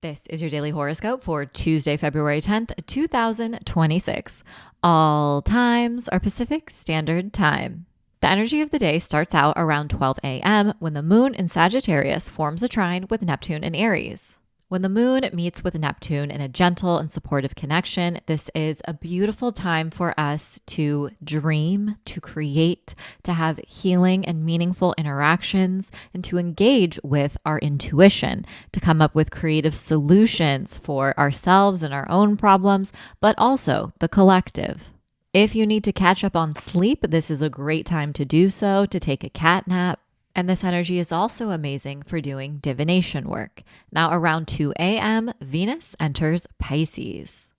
This is your daily horoscope for Tuesday, February 10th, 2026. All times are Pacific Standard Time. The energy of the day starts out around 12 a.m. when the moon in Sagittarius forms a trine with Neptune in Aries. When the moon meets with Neptune in a gentle and supportive connection, this is a beautiful time for us to dream, to create, to have healing and meaningful interactions, and to engage with our intuition, to come up with creative solutions for ourselves and our own problems, but also the collective. If you need to catch up on sleep, this is a great time to do so, to take a cat nap. And this energy is also amazing for doing divination work. Now, around 2 a.m., Venus enters Pisces.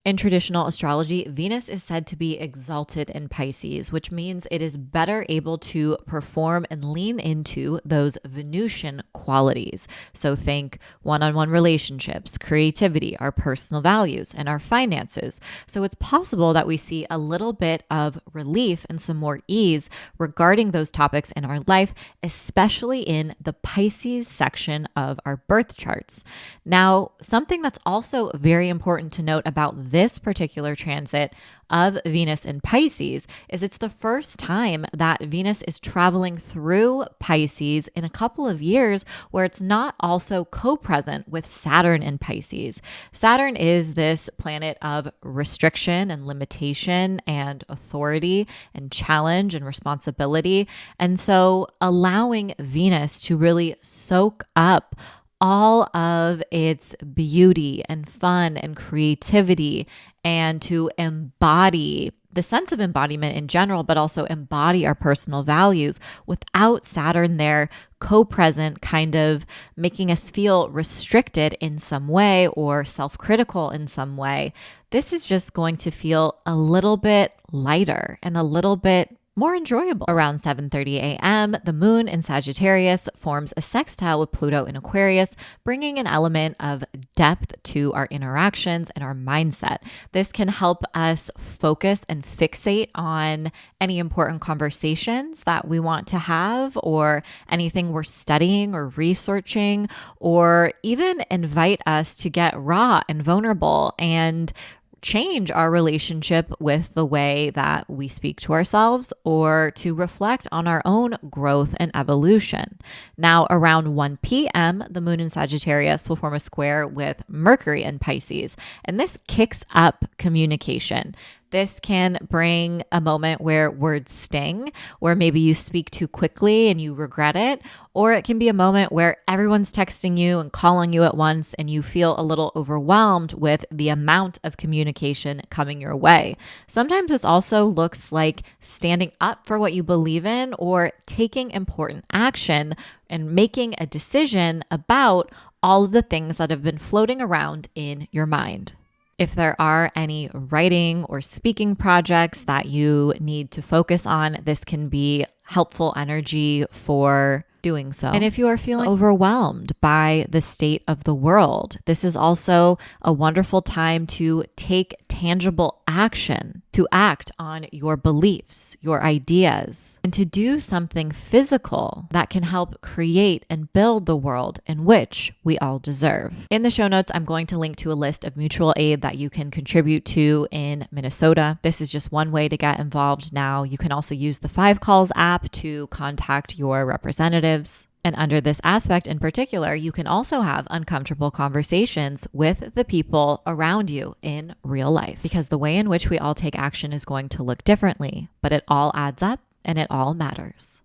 In traditional astrology, Venus is said to be exalted in Pisces, which means it is better able to perform and lean into those Venusian qualities. So think one-on-one relationships, creativity, our personal values, and our finances. So it's possible that we see a little bit of relief and some more ease regarding those topics in our life, especially in the Pisces section of our birth charts. Now, something that's also very important to note about this particular transit of Venus in Pisces is it's the first time that Venus is traveling through Pisces in a couple of years where it's not also co-present with Saturn in Pisces. Saturn is this planet of restriction and limitation and authority and challenge and responsibility. And so allowing Venus to really soak up all of its beauty and fun and creativity and to embody the sense of embodiment in general, but also embody our personal values without Saturn there co-present, kind of making us feel restricted in some way or self-critical in some way. This is just going to feel a little bit lighter and a little bit more enjoyable. Around 7:30 a.m., the moon in Sagittarius forms a sextile with Pluto in Aquarius, bringing an element of depth to our interactions and our mindset. This can help us focus and fixate on any important conversations that we want to have, or anything we're studying or researching, or even invite us to get raw and vulnerable and change our relationship with the way that we speak to ourselves, or to reflect on our own growth and evolution. Now, around 1 p.m., the moon in Sagittarius will form a square with Mercury in Pisces, and this kicks up communication. This can bring a moment where words sting, where maybe you speak too quickly and you regret it, or it can be a moment where everyone's texting you and calling you at once and you feel a little overwhelmed with the amount of communication coming your way. Sometimes this also looks like standing up for what you believe in or taking important action and making a decision about all of the things that have been floating around in your mind. If there are any writing or speaking projects that you need to focus on, this can be helpful energy for doing so. And if you are feeling overwhelmed by the state of the world, this is also a wonderful time to take tangible action, to act on your beliefs, your ideas, and to do something physical that can help create and build the world in which we all deserve. In the show notes, I'm going to link to a list of mutual aid that you can contribute to in Minnesota. This is just one way to get involved now. You can also use the 5 Calls app to contact your representatives. And under this aspect in particular, you can also have uncomfortable conversations with the people around you in real life, because the way in which we all take action is going to look differently, but it all adds up and it all matters.